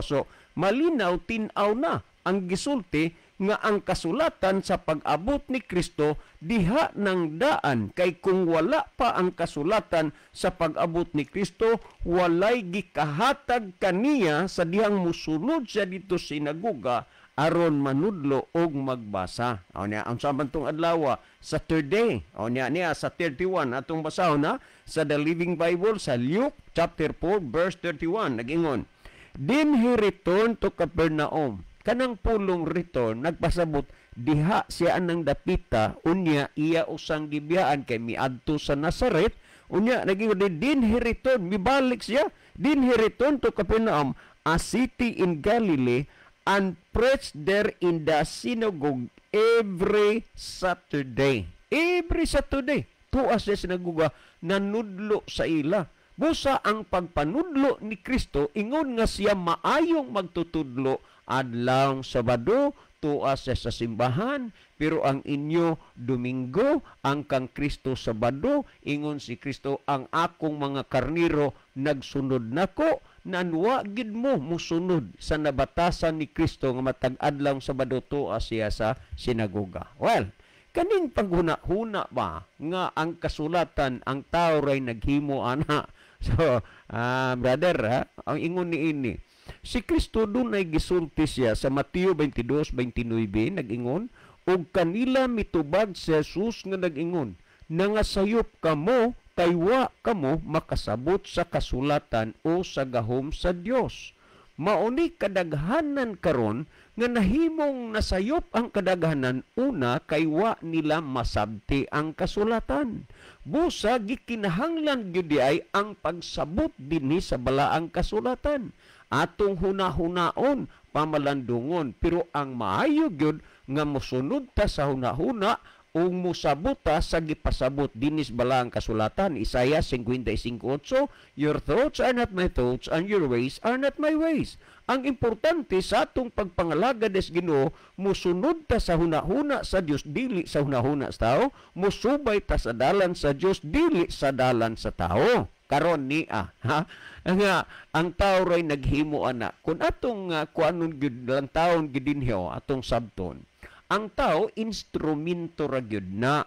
So malinaw tin-aw na ang gisulti nga ang kasulatan sa pag-abot ni Kristo diha ng daan. Kay kung wala pa ang kasulatan sa pag-abot ni Kristo, walay gikahatag kaniya sa dihang musulod siya dito sinaguga aron manudlo og magbasa. Ang samantong adlaw sa third day. Niya sa 31 atong basahon na sa The Living Bible sa Luke chapter 4 verse 31 nagingon. Then he returned to Capernaum. Kanang pulong return nagpasabot diha siya nang dapita, unya iya usang gibiyaan kay miadto sa Nazaret. Unya nagingon din he returned, mibalik siya. Then he returned to Capernaum, a city in Galilee, and preached there in the synagogue every Saturday. Every Saturday. Tuas siya sinaguga, nanudlo sa ila. Busa ang pagpanudlo ni Kristo, ingon nga siya maayong magtutudlo adlaw Sabado, tuas siya sa simbahan, pero ang inyo Domingo, ang kang Kristo Sabado, ingon si Kristo, ang akong mga karniro nagsunod nako, nanwa gid mo musunod sa nabatasan ni Kristo nga matag adlaw Sabado tuas siya sa sinagoga. Well, kaning paghuna-huna ba nga ang kasulatan ang tao ray naghimo ana. So, brother, ang ingon ni ini, si Kristo doon ay gisulti siya sa Mateo 22:29 nag-ingon, og kanila mitubag si Jesus nga nag-ingon, nangasayop kamo kay wa kamo makasabot sa kasulatan o sa gahom sa Dios. Mauni kadaghanan karon nga nahimong nasayop ang kadaghanan una kay wa nila masabti ang kasulatan. Busa gikinahanglan gyud ay ang pagsabot dinhi sa balaang kasulatan. Atong huna-hunaon, pamalandungon, pero ang maayo gyud nga mosunod ta sa huna-huna o musabot ta sa gipasabot dinis balaang kasulatan. Isaiah 55:8, your thoughts are not my thoughts and your ways are not my ways. Ang importante sa atong pagpangalagad des Ginoo, musunod ta sa hunahuna sa Dios dili sa hunahuna sa tao, musubay ta sa dalan sa Dios dili sa dalan sa tao. Karon niya nga ang tao ray naghimo ana kun atong kuanon gyud lang taon gidinhiyo atong sabton. Ang tao instrumento ra gyud na.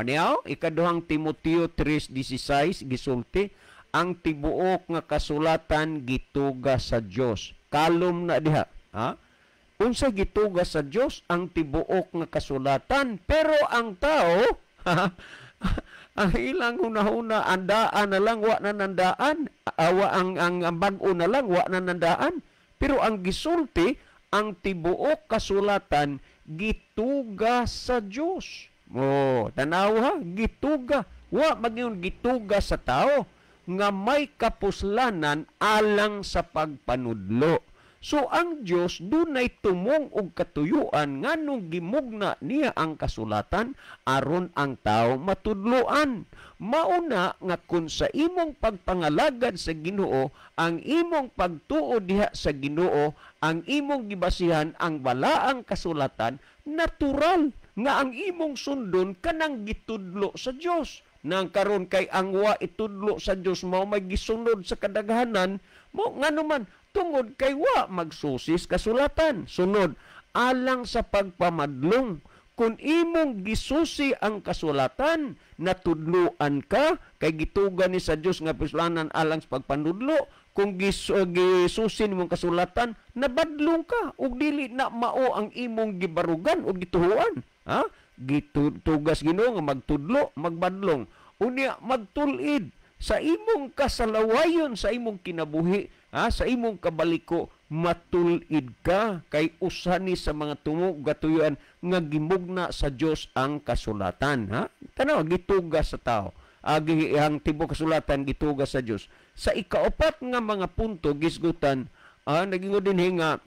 Niya ikaduhang Timoteo 3:16 gisulti, ang tibuok nga kasulatan gituga sa Dios. Kalom na diha. Unsa gituga sa Dios ang tibuok nga kasulatan, pero ang tao ang ilang hunahuna andaan na lang wa na nandaan, ang bag-o na lang wa na nandaan. Pero ang gisulti, ang tibuok kasulatan gituga sa Dios. Tanaw gituga. Wa magyon gituga sa tao nga may kapuslanan alang sa pagpanudlo. So ang Dios dunay tumong og katuyuan nganong gimugna niya ang kasulatan aron ang tao matudloan. Mauna nga kun sa imong pagpangalagad sa Ginoo, ang imong pagtuo diha sa Ginoo, ang imong gibasihan ang balaang kasulatan, natural nga ang imong sundon kanang gitudlo sa Dios. nang karon kay ang wa itudlo sa Dios mao may gisunod sa kadaghanan mo nganuman tungod kay wa magsusis kasulatan. Sunod, alang sa pagpamadlong. Kung imong gisusi ang kasulatan, natudluan ka, kay gitugan ni sa Diyos nga pislanan alang sa pagpanudlo. Kung gisusin mong kasulatan, nabadlong ka. Ug dili na mao ang imong gibarugan o gituhuan. Ha? Gitugas Ginoo nga magtudlo, magbadlong. Unya, magtulid sa imong kasalawayon, sa imong kinabuhi, sa imong kabaliko, matulid ka kay usa ni sa mga tumo gatuyan nga gimugna sa Dios ang kasulatan. Ha? Tanaw, gitugas sa tao. Ang tibok kasulatan gitugas sa Dios. Sa ikaapat nga mga punto gisgutan, nagingod din nga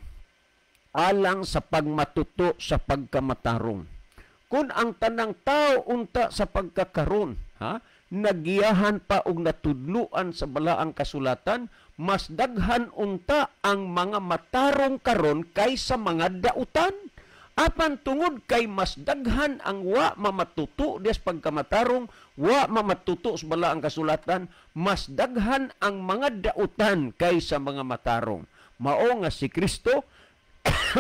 alang sa pagmatuto sa pagkamatarong. Kung ang tanang tao unta sa pagkakaron, nagiyahan pa og natudluan sa balaang kasulatan, mas daghan unta ang mga matarong karon kaysa mga dautan. Apan tungod kay mas daghan ang wa mamatuto des pagkamatarong, wa mamatuto sa balaang kasulatan, mas daghan ang mga dautan kaysa mga matarong. Mao nga si Kristo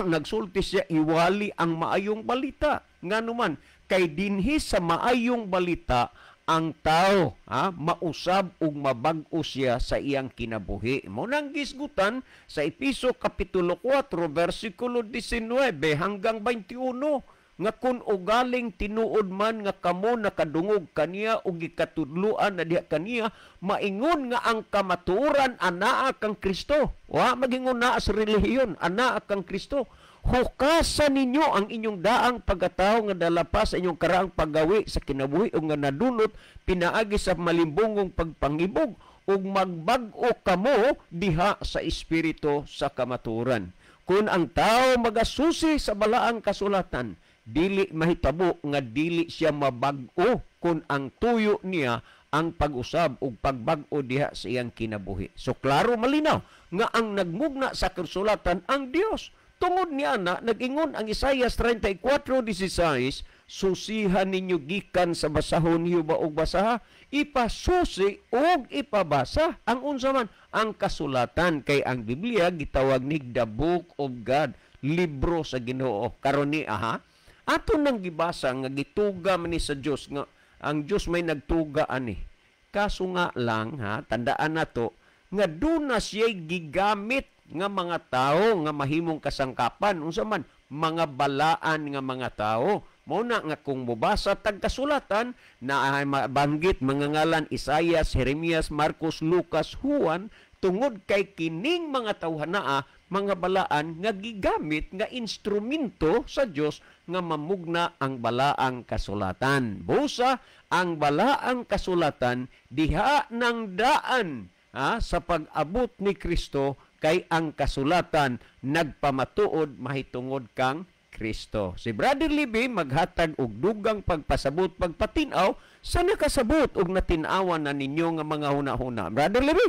nagsulti siya iwali ang maayong balita. Nganuman kay dinhi sa maayong balita ang tao mausab ug mabag-o siya sa iyang kinabuhi. Mo nang gisgutan sa Episo kapitulo 4 bersikulo 19 hanggang 21 nga kun ugaling tinuod man nga kamo nakadungog kaniya ug gikatudluan na diha kaniya, maingon nga ang kamatuoran anaa kang Kristo. Wa magingon naa sa relihiyon, anaa kang Kristo. Hukasan ninyo ang inyong daang pagkatao nga dala pa sa inyong karaang paggawi sa kinabuhi o nga nadulot pinaagi sa malimbungong pagpangibog ug magbag-o kamo diha sa espiritu sa kamaturan. Kung ang tao magasusi sa balaang kasulatan, dili mahitabo nga dili siya mabag-o kung ang tuyo niya ang pag-usab ug pagbag-o diha sa iyang kinabuhi. So klaro malinaw nga ang nagmugna sa kasulatan ang Dios. Tungod niya na, nag-ingon ang Isaias 34:16, susihan ninyo gikan sa basahon niyo ba og basaha, ipasusi og ipabasa ang unsa man ang kasulatan. Kay ang Biblia gitawag ni the Book of God, libro sa Ginoo. Karon ni ato nang gibasa nga gituga man ni sa Dios nga ang Dios may nagtuga ani. Kaso nga lang tandaan nato nga duna siya gigamit nga mga tao nga mahimong kasangkapan unsa man mga balaan nga mga tao. Mao na nga kung mubasa tag kasulatan na mabanggit mga ngalan Isaias, Jeremias, Marcos, Lucas, Juan, tungod kay kining mga tawhanaa mga balaan nga gigamit nga instrumento sa Dios nga mamugna ang balaang kasulatan. Busa ang balaang kasulatan diha nang daan sa pag-abot ni Kristo kay ang kasulatan nagpamatuod mahitungod kang Kristo. Si Brother Libby maghatag og dugang pagpasabot pagpatinaw sa nakasabot og natinawan na ninyo nga mga huna-huna. Brother Libby.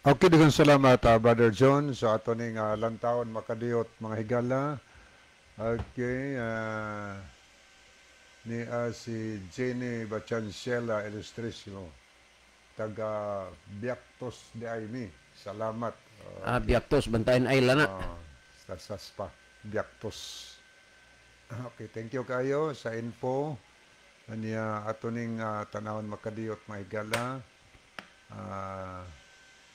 Okay, daghang salamat Brother John sa ato ning lantawon makadiyot mga higala. Okay, ni si Jenny Bachancela Ilustrisimo taga Biaktos de Aimi. Salamat. Biaktos bantayan ay lana. Saspa Biaktos. Okay, thank you kayo sa info. Aniya ato ning tanawon makadiyot mga higala.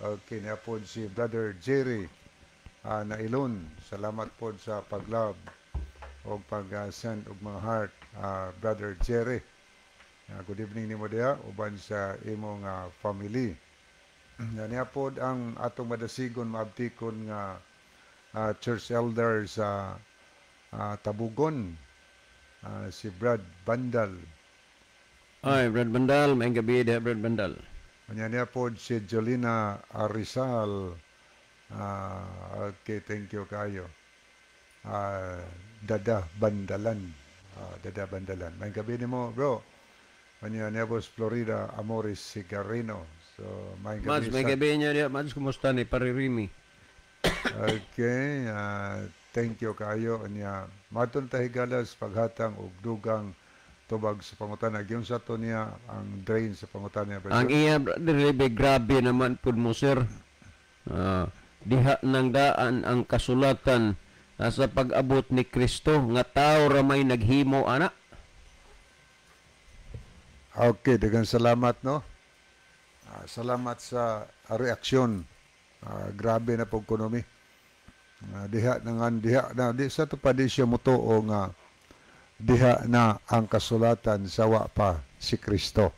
Okay, na po si Brother Jerry na Ilon. Salamat po sa pag-love o pag-send og mga heart, Brother Jerry. Good evening ni mo diha uban sa imong family. Niya po ang atong madasigon maabtikon nga church elder sa Tabugon, si Brad Bandal. Ay, Brad Bandal, may gabi diha Brad Bandal. Niya po si Jolina Arizal. Okay, thank you kayo. Dada Bandalan. Dada Bandalan. May gabi ni mo, bro. Kanya Nevos, Florida, Amoris Sigarino. So, may gabi. Mads, may gabi niya diya. Mads, kumusta ni Paririmi? Okay, thank you kayo. Anya, matun tahigalas paghatang og dugang tubag sa pangutana. Giyon sa to niya ang drain sa pangutana. Ang iya, Brother Lebe, grabe naman po mo, sir. Diha ng daan ang kasulatan sa pag-abot ni Kristo nga tao ramay naghimo, ana. Okay, daghang salamat, no? Salamat sa reaksyon. Grabe na po ekonomi. Diha na di sa to pa di siya mutuo nga diha na ang kasulatan sa wa pa si Kristo.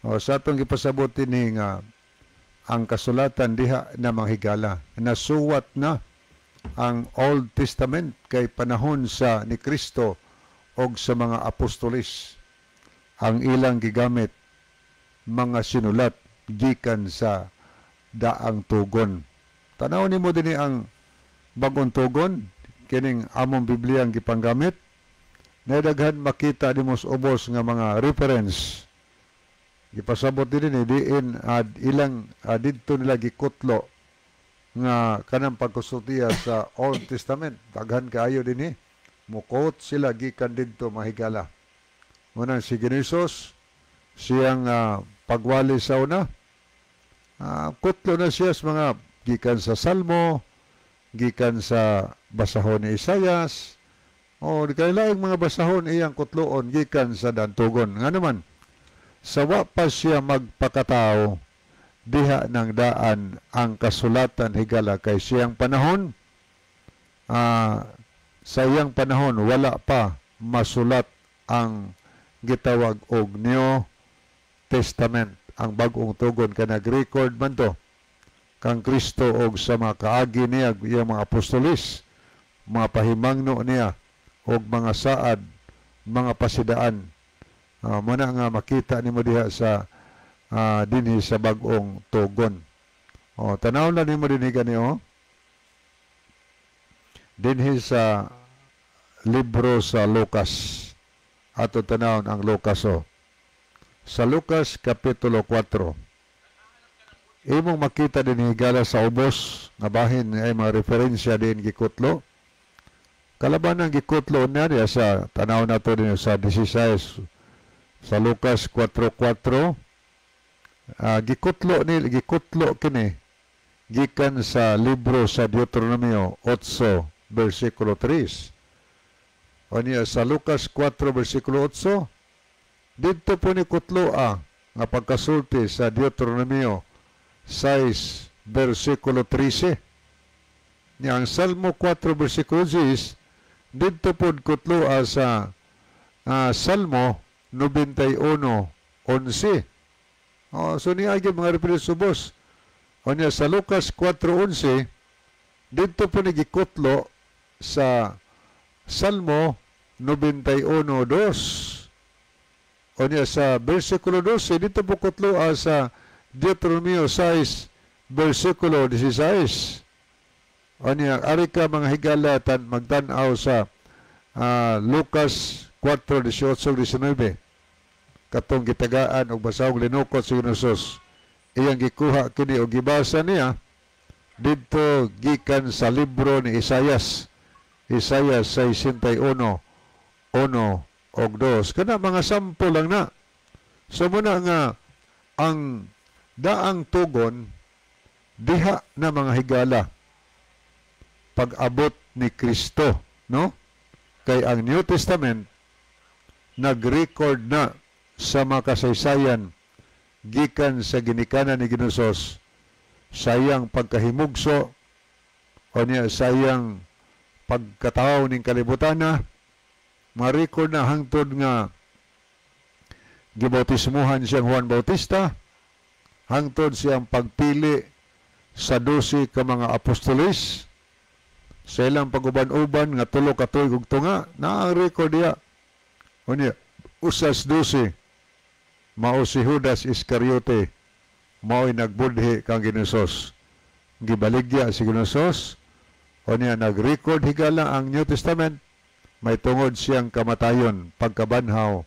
Sa atong gipasabot ni nga ang kasulatan diha na manghigala. Nasuwat na ang Old Testament kay panahon sa ni Kristo og sa mga apostolis. Ang ilang gigamit mga sinulat gikan sa daang tugon. Tanaw nimo dinhi ang bagong tugon kining among Biblia ang gipanggamit. Nadaghan makita nimo sa ubos nga mga reference. Gipasabot din diin ilang didto nila gikutlo nga kanang pagkusultiya sa Old Testament. Daghan kaayo dinhi. Mukot sila gikan didto mahigala. Munang si Genesis siyang pagwali sa una. Kutlo na siya sa mga gikan sa Salmo, gikan sa basahon ni Isayas, o kailaing mga basahon iyang kutloon gikan sa dantugon. Nga naman, sa wa pa siya magpakatao, diha ng daan ang kasulatan higala kay siyang panahon. Sa iyang panahon, wala pa masulat ang gitawag og New Testament. Ang bagong tugon ka nag-record man to kang Kristo og sa mga kaagi niya iyang mga apostolis, mga pahimangno niya og mga saad, mga pasidaan. Muna nga makita nimo diha sa dinhi sa bagong tugon. Tanaw na nimo dinhi gani dinhi sa libro sa Lucas. Ato tanawon ang Lucas sa Lucas Kapitulo 4. Imong makita din higala sa ubos nga bahin ay mga referensya din gikutlo. Kalaban ang gikutlo niya sa tanaw na to din sa 16 sa Lucas 4:4. Gikutlo kini gikan sa libro sa Deuteronomio 8 versikulo 3. O niya sa Lucas 4 versikulo 8, dito po ni kutloa nga pagkasulti sa Deuteronomio 6 versikulo 13. Niya ang Salmo 4 versikulo 10, dito po kutloa sa Salmo 91:11. So niya ay mga represubos. O niya sa Lucas 4:11, dito po nagikutlo sa Salmo 91:2. O niya sa versikulo 12, dito po kutlo sa Deuteronomio 6, versikulo 16. O niya, ari ka mga higala magtanaw sa Lucas 4:18-19. Katong gitagaan o basahog linukot sa Ginosos. Iyang gikuha kini o gibasa niya dito gikan sa libro ni Isayas. Isayas 61:1 og 2. Kana mga sample lang na. So muna nga ang daang tugon diha na mga higala pag-abot ni Kristo, no? Kay ang New Testament nag-record na sa mga kasaysayan gikan sa ginikanan ni Ginosos sayang pagkahimugso o niya sayang pagkatao ning kalibutan na ma-record na hangtod nga gibautismuhan siyang Juan Bautista, hangtod siyang pagpili sa 12 ka mga apostolis, sa ilang paguban-uban nga tulo ka tuig ug tunga, na ang record diya. O niya, usas 12, mao si Judas Iscariote, mao'y nagbudhi kang Ginosos. Gibaligya si Ginosos, o niya nag-record higala ang New Testament, may tungod siyang kamatayon, pagkabanhaw,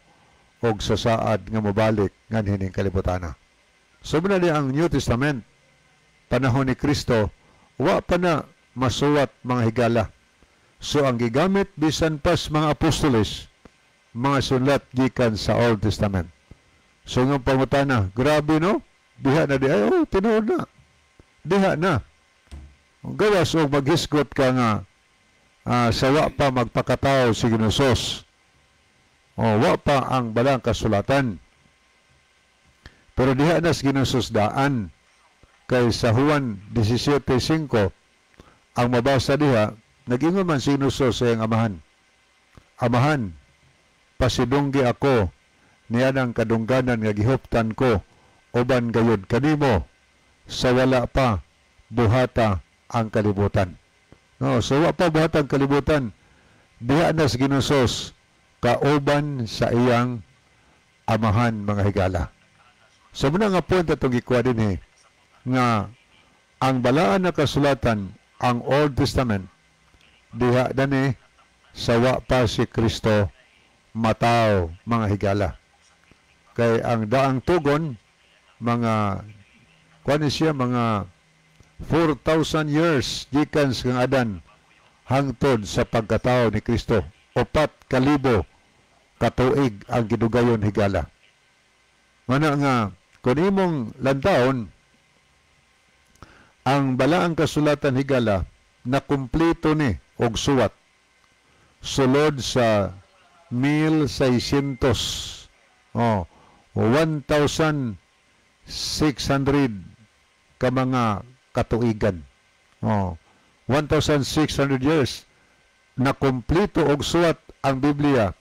o sasaad nga mabalik ngan hining kalibutana. So muna niya ang New Testament, panahon ni Kristo, wa pa na masuwat mga higala. So ang gigamit bisan pas mga apostoles, mga sulat gikan sa Old Testament. So nga pangutana, grabe no? Diha na di ay tinuod na. Diha na. Gawas og maghisgot ka nga sawa pa magpakatao si Ginosos. Wa pa ang balang kasulatan. Pero diha na si Ginosos daan kay sa Juan 17:5 ang mabasa diha, nag-ingon man si Ginosos sa iyang amahan. Amahan, pasidunggi ako niya ng kadungganan nga gihuptan ko uban gayud kanimo sa wala pa buhata ang kalibutan. No, sa wala pa buhata ang kalibutan, diha na si Ginosos kauban sa iyang amahan mga higala. Sa muna nga point atong gikuha din nga ang balaan na kasulatan, ang Old Testament, diha dani sawa pa si Kristo matao mga higala. Kay ang daang tugon, mga kuan siya mga 4,000 years gikan sa Adan hangtod sa pagkatao ni Kristo. 4,000 katuig ang gidugayon higala. Mana nga kun imong lantawon ang balaang kasulatan higala na kumpleto ni og suwat sulod sa 1,600 1,600 ka mga katuigan. 1,600 years na kumpleto og suwat ang Biblia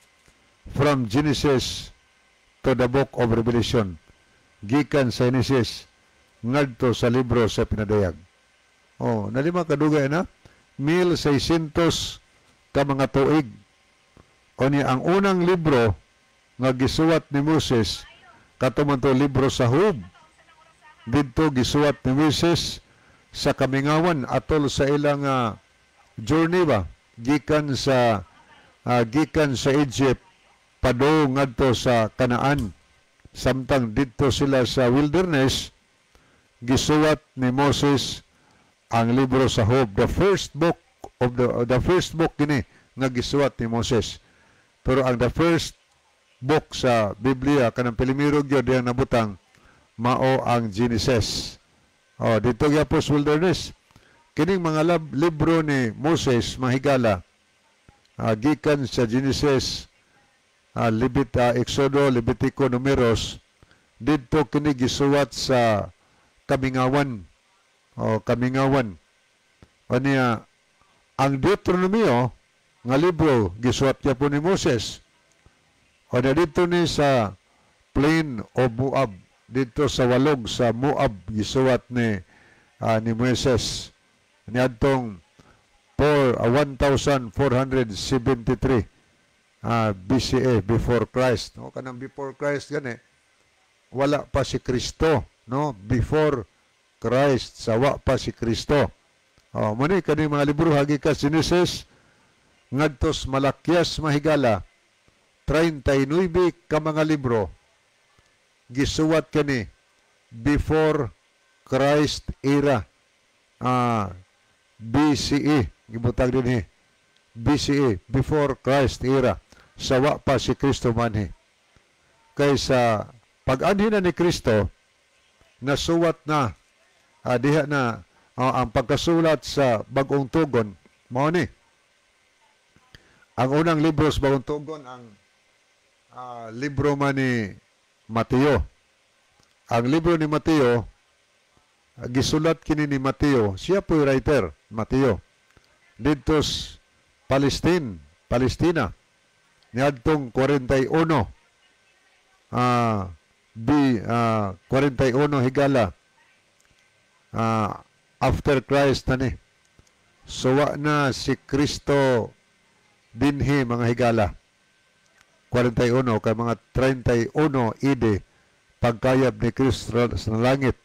from Genesis to the book of Revelation. Gikan sa Genesis ngadto sa libro sa Pinadayag. Nalima kadugay na 1,600 ka mga tuig. O niya ang unang libro nga gisuwat ni Moses katuman to libro sa Hub. Didto gisuwat ni Moses sa kamingawan atol sa ilang journey ba gikan sa Egypt padung ngadto sa Kanaan. Samtang didto sila sa wilderness, gisuwat ni Moses ang libro sa Hub, the first book kini nga gisuwat ni Moses. Pero ang the first book sa Biblia kanang pilimirog gyud yang nabutang mao ang Genesis. Dito gyapos wilderness. Kining mga libro ni Moses mahigala gikan sa Genesis, Exodo, Levitico, Numeros, dito kini gisuwat sa kamingawan. Kamingawan. O niya, ang Deuteronomio, nga libro, gisuwat niya po ni Moses. O na dito ni sa plain o Moab, dito sa walog sa Moab, gisuwat ni Moses. Niadtong 1,473 BCE, before Christ. Kanang before Christ gani, wala pa si Kristo. Before Christ, sawa pa si Kristo. Muni kani mga libro hagi ka Genesis ngadtos Malakyas mahigala 39 ka mga libro gisuwat kani before Christ era, BCE gibutang dinhi BCE, before Christ era, sawa pa si Kristo manhi. Kaysa pag-anhin na ni Kristo, nasuwat na diha na ang pagkasulat sa Bagong Tugon. Mao ni ang unang libro sa Bagong Tugon, ang libro man ni Mateo. Ang libro ni Mateo, gisulat kini ni Mateo, siya po yung writer, Mateo, dito Palestina, niadtong 41 higala after Christ na ni. Suwa na si Kristo dinhi mga higala 41 kay mga 31 ide pagkayab ni Kristo sa langit.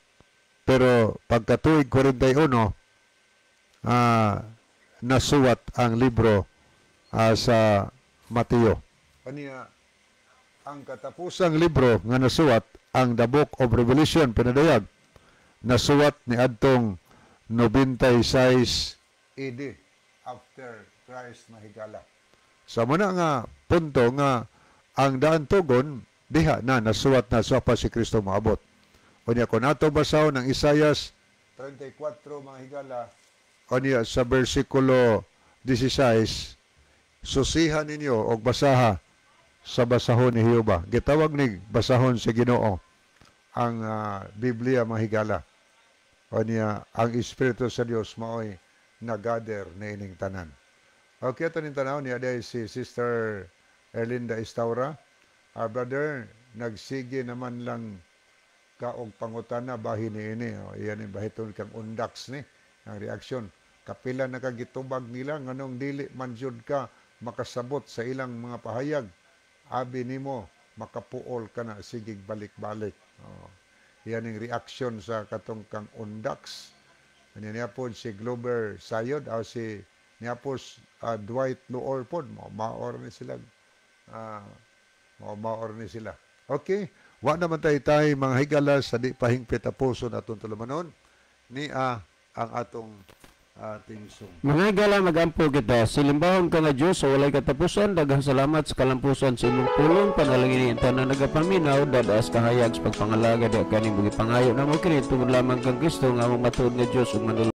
Pero pagkatuig 41 nasuwat ang libro sa Mateo. Kaniya ang katapusang libro nga nasuwat, ang The Book of Revelation, Pinadayag, nasuwat ni adtong 96 AD after Christ mahigala. Sa muna nga punto nga ang daan tugon diha na nasuwat na sa pa si Kristo maabot. Unya kung nato basahon ng Isayas 34 mga higala, unya sa bersikulo 16, susihan ninyo og basaha sa basahon ni Jehova. Gitawag ni basahon sa Ginoo ang Biblia mga higala. Unya ang Espiritu sa Dios maoy nagader na ining tanan. Okay, ito ning tanaw niya dahil si Sister Erlinda Estaura. Brother, nagsige naman lang kaog pangutana bahin ni ini. Iyan yung bahiton kang undaks ni ang reaksyon. Kapila nakagitubag nila nganong dili man jud ka makasabot sa ilang mga pahayag. Abi nimo makapuol ka na sigig balik-balik. Iyan yung reaksyon sa katong kang undaks. Ano niya po si Glover Sayod o si niya po Dwight Luor po. Maor ni sila. Maor ni sila. Okay. Wa naman tayo mga higala sa di pahingpit a puso na atong tulumanon ni ang atong ating song. Mga higala, magampo kita. Silimbahon ka nga Diyos sa walay katapusan. Daghang salamat sa kalampusan sa inyong pulong. Panalangin ito na nagapaminaw. Dadaas kahayag sa pagpangalaga. Di kaning bugi pangayo na mo kinitungod lamang kang Kristo nga mong matuod nga Diyos ug manulong.